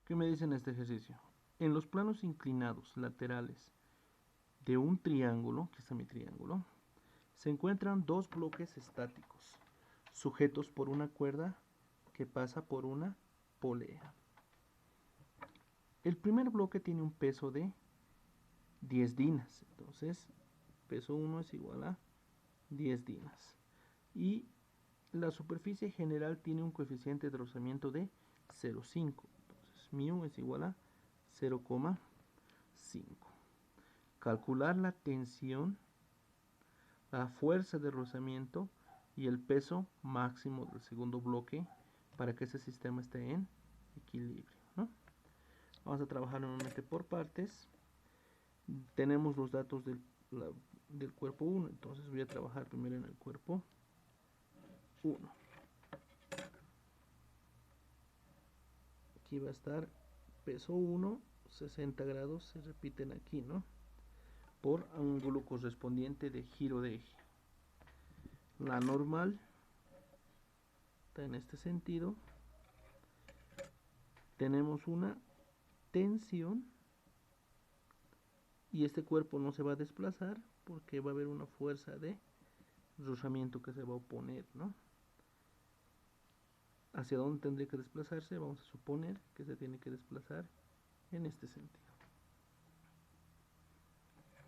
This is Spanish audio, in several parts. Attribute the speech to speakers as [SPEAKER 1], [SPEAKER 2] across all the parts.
[SPEAKER 1] ¿Qué me dice en este ejercicio? En los planos inclinados laterales de un triángulo, que está mi triángulo, se encuentran dos bloques estáticos, sujetos por una cuerda que pasa por una polea. El primer bloque tiene un peso de 10 dinas, entonces peso 1 es igual a 10 dinas. Y la superficie general tiene un coeficiente de rozamiento de 0,5, entonces μ es igual a 0,5. Calcular la tensión, la fuerza de rozamiento y el peso máximo del segundo bloque para que ese sistema esté en equilibrio, ¿no? Vamos a trabajar nuevamente por partes. Tenemos los datos del cuerpo 1, entonces voy a trabajar primero en el cuerpo 1. Aquí va a estar peso 1, 60 grados, se repiten aquí, ¿no? Por ángulo correspondiente de giro de eje. La normal está en este sentido. Tenemos una tensión y este cuerpo no se va a desplazar porque va a haber una fuerza de rozamiento que se va a oponer, ¿no? ¿Hacia dónde tendría que desplazarse? Vamos a suponer que se tiene que desplazar en este sentido.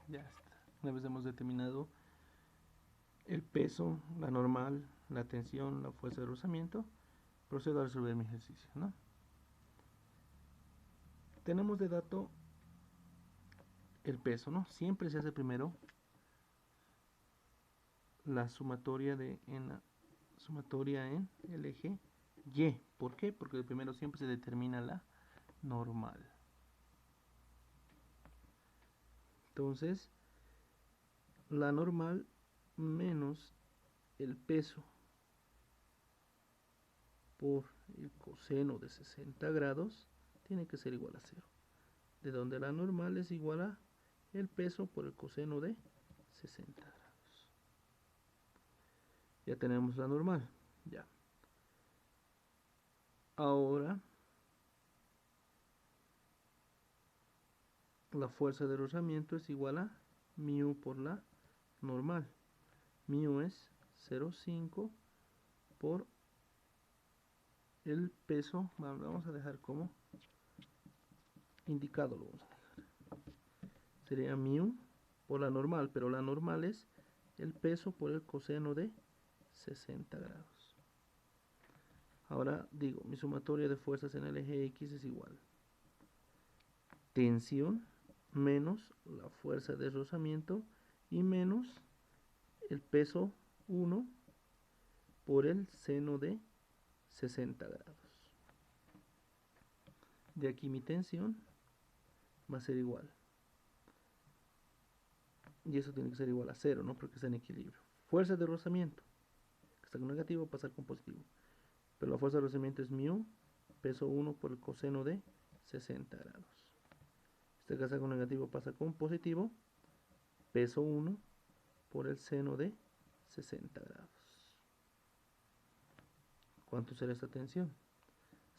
[SPEAKER 1] Ya está. Una vez hemos determinado el peso, la normal, la tensión, la fuerza de rozamiento, procedo a resolver mi ejercicio, ¿no? Tenemos de dato el peso, ¿no? Siempre se hace primero la sumatoria en el eje Y. ¿Por qué? Porque primero siempre se determina la normal. Entonces, la normal menos el peso por el coseno de 60 grados tiene que ser igual a 0. De donde la normal es igual a el peso por el coseno de 60 grados. Ya tenemos la normal. Ya. Ahora, la fuerza de rozamiento es igual a μ por la normal. μ es 0,5 por el peso. Vamos a dejar como indicado, lo vamos a dejar. Sería μ por la normal, pero la normal es el peso por el coseno de 60 grados. Ahora digo, mi sumatoria de fuerzas en el eje X es igual tensión menos la fuerza de rozamiento y menos el peso 1 por el seno de 60 grados. De aquí mi tensión va a ser igual. Y eso tiene que ser igual a 0, ¿no? Porque está en equilibrio. Fuerza de rozamiento, que está con negativo, pasa con positivo. Pero la fuerza de rozamiento es μ, peso 1 por el coseno de 60 grados. Este que está con negativo pasa con positivo, peso 1 por el seno de 60 grados. ¿Cuánto será esta tensión?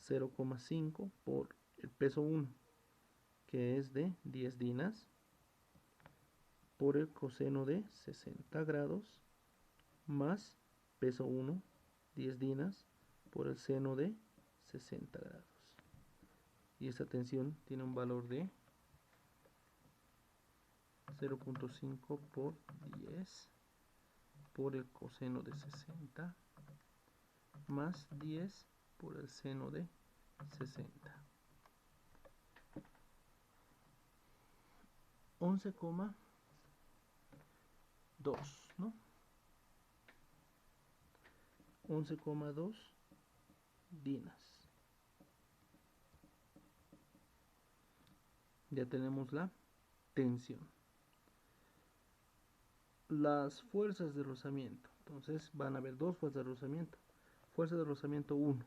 [SPEAKER 1] 0,5 por el peso 1, que es de 10 dinas, por el coseno de 60 grados, más peso 1, 10 dinas, por el seno de 60 grados. Y esta tensión tiene un valor de 0,5 por 10 por el coseno de 60 más 10 por el seno de 60. 11,2, ¿no? 11,2 dinas. Ya tenemos la tensión. Las fuerzas de rozamiento. Entonces van a haber dos fuerzas de rozamiento. Fuerza de rozamiento 1.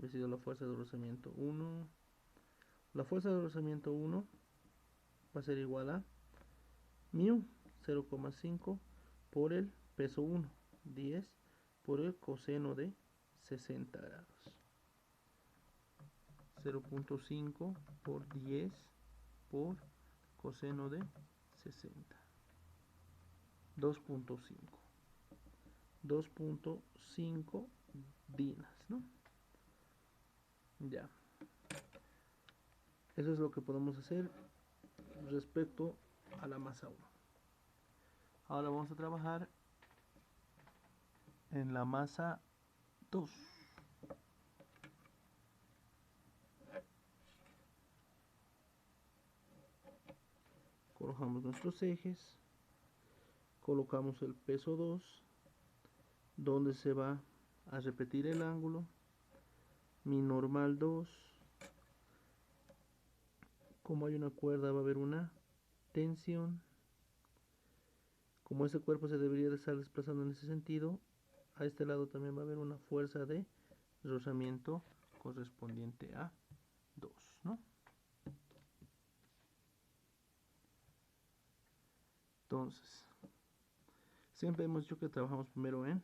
[SPEAKER 1] Ha sido la fuerza de rozamiento 1. La fuerza de rozamiento 1 va a ser igual a μ 0,5 por el peso 1, 10 por el coseno de 60 grados. 0.5 por 10 por coseno de 60. 2.5. 2.5 dinas, ¿no? Ya. Eso es lo que podemos hacer respecto a la masa 1. Ahora vamos a trabajar en la masa 2. Colocamos nuestros ejes, colocamos el peso 2, donde se va a repetir el ángulo, mi normal 2, como hay una cuerda va a haber una tensión, como ese cuerpo se debería de estar desplazando en ese sentido, a este lado también va a haber una fuerza de rozamiento correspondiente a 2, ¿no? Entonces, siempre hemos dicho que trabajamos primero en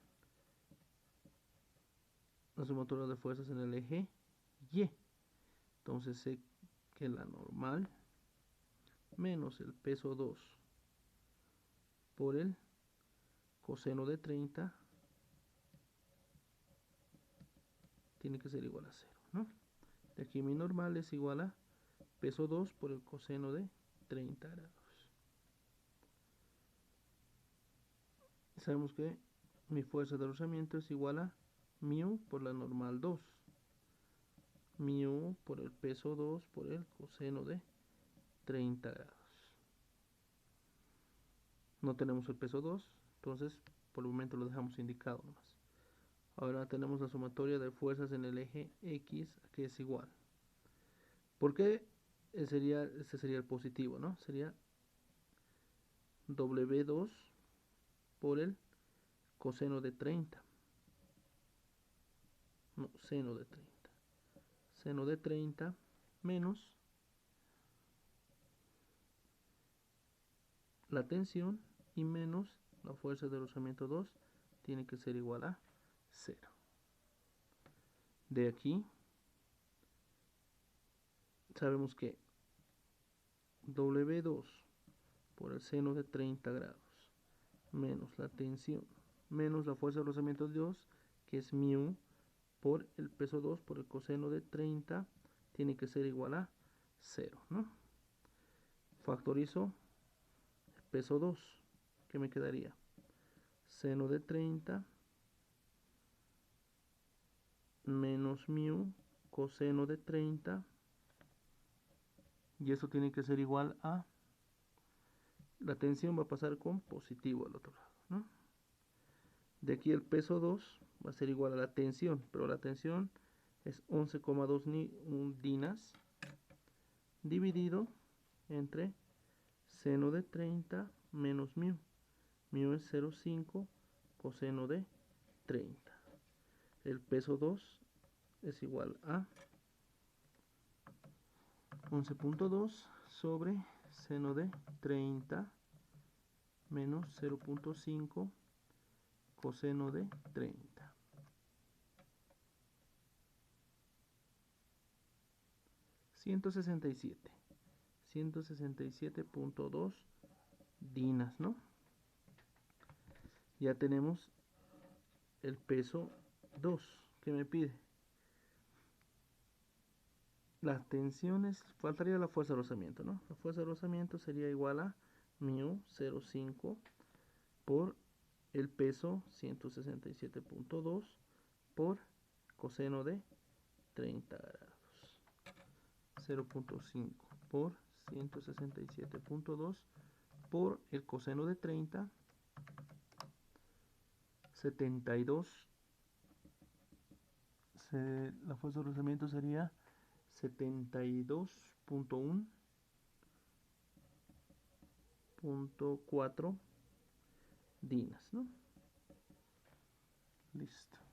[SPEAKER 1] la sumatoria de fuerzas en el eje Y. Entonces sé que la normal menos el peso 2 por el coseno de 30 tiene que ser igual a 0, ¿no? De aquí mi normal es igual a peso 2 por el coseno de 30 grados. Sabemos que mi fuerza de rozamiento es igual a mu por la normal 2. Mu por el peso 2 por el coseno de 30 grados. No tenemos el peso 2, entonces por el momento lo dejamos indicado nomás. Ahora tenemos la sumatoria de fuerzas en el eje X, que es igual. ¿Por qué este sería el positivo, ¿no? Sería W2 por el coseno de 30. No, seno de 30. Seno de 30 menos la tensión y menos la fuerza de rozamiento 2 tiene que ser igual a 0. De aquí sabemos que W2 por el seno de 30 grados menos la tensión menos la fuerza de rozamiento 2, que es mu por el peso 2 por el coseno de 30 tiene que ser igual a 0, ¿no? Factorizo el peso 2, que me quedaría seno de 30 menos mu coseno de 30, y eso tiene que ser igual a, la tensión va a pasar con positivo al otro lado, ¿no? De aquí el peso 2 va a ser igual a la tensión, pero la tensión es 11,2 dinas dividido entre seno de 30 menos mu. Mu es 0,5 coseno de 30. El peso 2 es igual a 11.2 sobre seno de 30 menos 0.5 coseno de 30. 167.2 dinas, ¿no? Ya tenemos el peso 2 que me pide. Las tensiones, faltaría la fuerza de rozamiento, ¿no? La fuerza de rozamiento sería igual a mu 0,5 por el peso 167.2 por coseno de 30 grados. 0.5 por 167.2 por el coseno de 30, 72. La fuerza de rozamiento sería 72.1.4 dinas, ¿no? Listo.